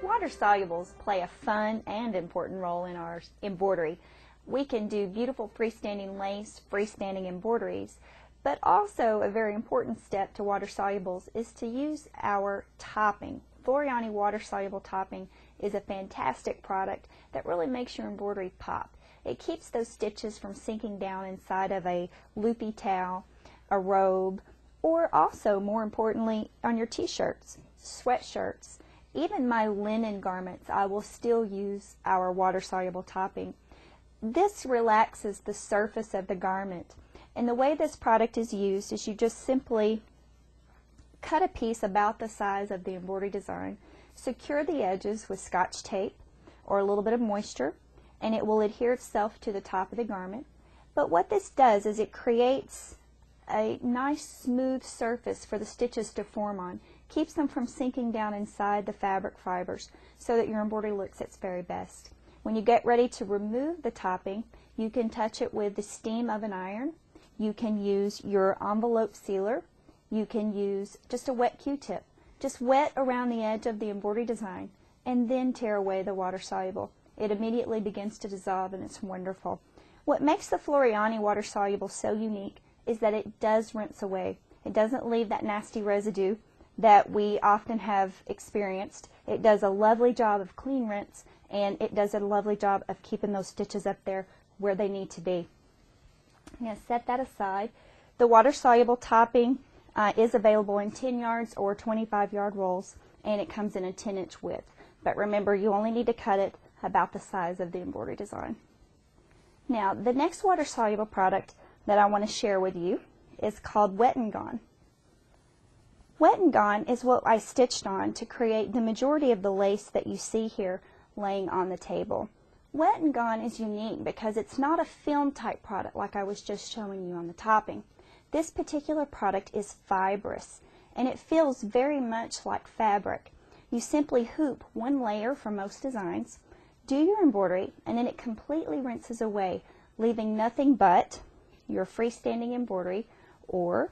Water solubles play a fun and important role in our embroidery. We can do beautiful freestanding lace, freestanding embroideries, but also a very important step to water solubles is to use our topping. Floriani water soluble topping is a fantastic product that really makes your embroidery pop. It keeps those stitches from sinking down inside of a loopy towel, a robe, or also, more importantly, on your t-shirts, sweatshirts. Even my linen garments, I will still use our water-soluble topping. This relaxes the surface of the garment. And the way this product is used is you just simply cut a piece about the size of the embroidery design, secure the edges with Scotch tape or a little bit of moisture, and it will adhere itself to the top of the garment. But what this does is it creates a nice smooth surface for the stitches to form on, keeps them from sinking down inside the fabric fibers so that your embroidery looks its very best. When you get ready to remove the topping, you can touch it with the steam of an iron. You can use your envelope sealer. You can use just a wet Q-tip. Just wet around the edge of the embroidery design and then tear away the water soluble. It immediately begins to dissolve and it's wonderful. What makes the Floriani water soluble so unique is that it does rinse away. It doesn't leave that nasty residue that we often have experienced. It does a lovely job of clean rinse, and it does a lovely job of keeping those stitches up there where they need to be. I'm going to set that aside. The water-soluble topping is available in 10 yards or 25-yard rolls, and it comes in a 10-inch width. But remember, you only need to cut it about the size of the embroidery design. Now, the next water-soluble product that I want to share with you is called Wet and Gone. Wet and Gone is what I stitched on to create the majority of the lace that you see here laying on the table. Wet and Gone is unique because it's not a film type product like I was just showing you on the topping. This particular product is fibrous and it feels very much like fabric. You simply hoop one layer for most designs, do your embroidery, and then it completely rinses away, leaving nothing but your freestanding embroidery or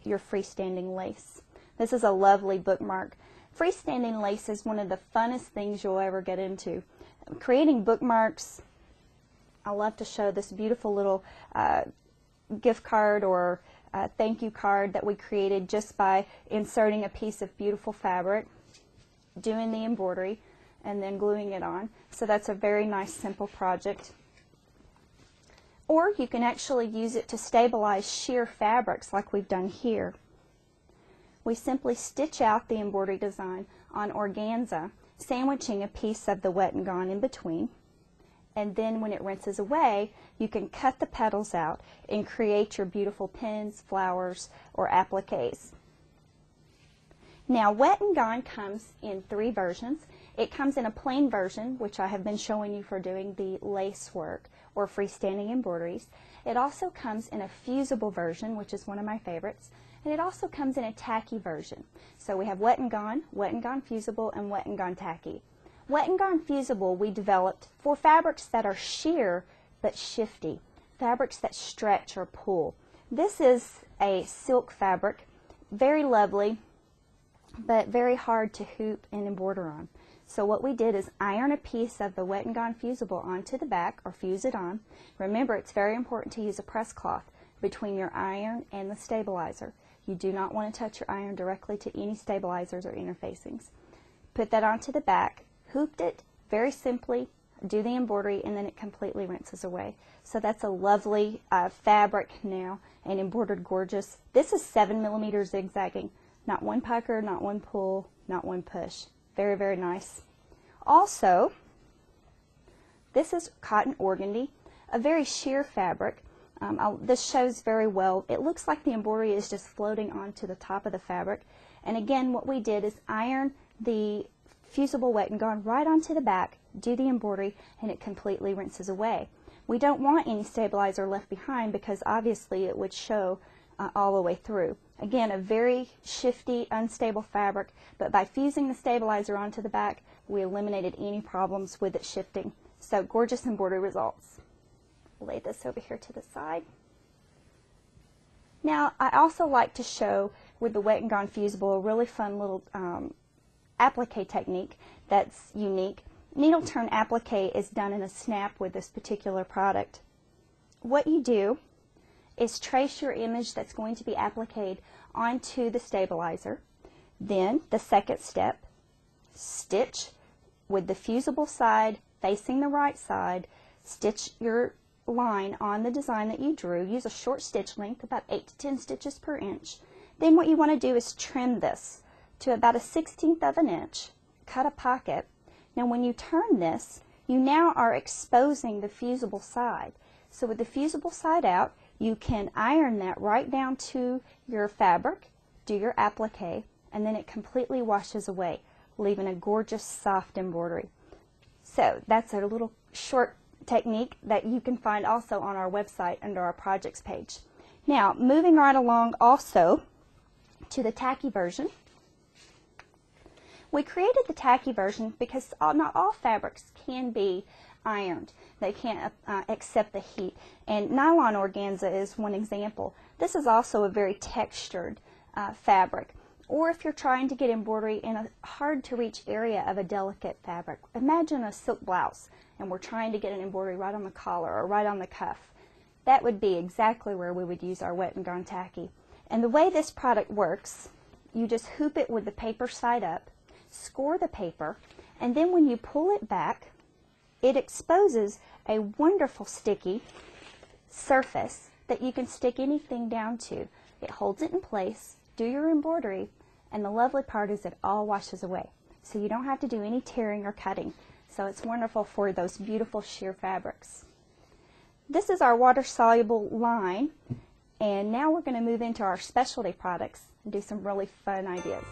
your freestanding lace. This is a lovely bookmark. Freestanding lace is one of the funnest things you'll ever get into. Creating bookmarks, I love to show this beautiful little gift card or thank you card that we created just by inserting a piece of beautiful fabric, doing the embroidery, and then gluing it on. So that's a very nice simple project. Or you can actually use it to stabilize sheer fabrics like we've done here. We simply stitch out the embroidery design on organza, sandwiching a piece of the Wet and Gone in between. And then when it rinses away, you can cut the petals out and create your beautiful pins, flowers, or appliques. Now, Wet and Gone comes in 3 versions. It comes in a plain version, which I have been showing you for doing the lace work or freestanding embroideries. It also comes in a fusible version, which is one of my favorites, and it also comes in a tacky version. So we have Wet and Gone Fusible, and Wet and Gone Tacky. Wet and Gone Fusible we developed for fabrics that are sheer but shifty, fabrics that stretch or pull. This is a silk fabric, very lovely, but very hard to hoop and embroider on. So what we did is iron a piece of the Wet and Gone Fusible onto the back, or fuse it on. Remember, it's very important to use a press cloth between your iron and the stabilizer. You do not want to touch your iron directly to any stabilizers or interfacings. Put that onto the back, hooped it very simply, do the embroidery, and then it completely rinses away. So that's a lovely fabric now, and embroidered gorgeous. This is 7mm zigzagging. Not one pucker, not one pull, not one push. Very, very nice. Also, this is cotton organdy, a very sheer fabric. This shows very well. It looks like the embroidery is just floating onto the top of the fabric. And again, what we did is iron the fusible Wet and Gone right onto the back, do the embroidery, and it completely rinses away. We don't want any stabilizer left behind because obviously it would show all the way through. Again, a very shifty, unstable fabric, but by fusing the stabilizer onto the back, we eliminated any problems with it shifting. So gorgeous embroidery results. Lay this over here to the side. Now, I also like to show with the Wet and Gone Fusible a really fun little applique technique that's unique. Needle turn applique is done in a snap with this particular product. What you do is trace your image that's going to be appliqued onto the stabilizer. Then the second step, stitch with the fusible side facing the right side, stitch your line on the design that you drew. Use a short stitch length, about 8 to 10 stitches per inch. Then what you want to do is trim this to about a 1/16 of an inch, cut a pocket. Now when you turn this, you now are exposing the fusible side. So with the fusible side out, you can iron that right down to your fabric, do your applique, and then it completely washes away, leaving a gorgeous soft embroidery. So that's a little short technique that you can find also on our website under our projects page. Now moving right along also to the tacky version. We created the tacky version because not all fabrics can be ironed. They can't accept the heat, and nylon organza is one example. This is also a very textured fabric. Or if you're trying to get embroidery in a hard to reach area of a delicate fabric. Imagine a silk blouse and we're trying to get an embroidery right on the collar or right on the cuff. That would be exactly where we would use our wet and gone tacky. And the way this product works, you just hoop it with the paper side up, score the paper, and then when you pull it back, it exposes a wonderful sticky surface that you can stick anything down to. It holds it in place, do your embroidery, and the lovely part is it all washes away. So you don't have to do any tearing or cutting. So it's wonderful for those beautiful sheer fabrics. This is our water-soluble line, and now we're going to move into our specialty products and do some really fun ideas.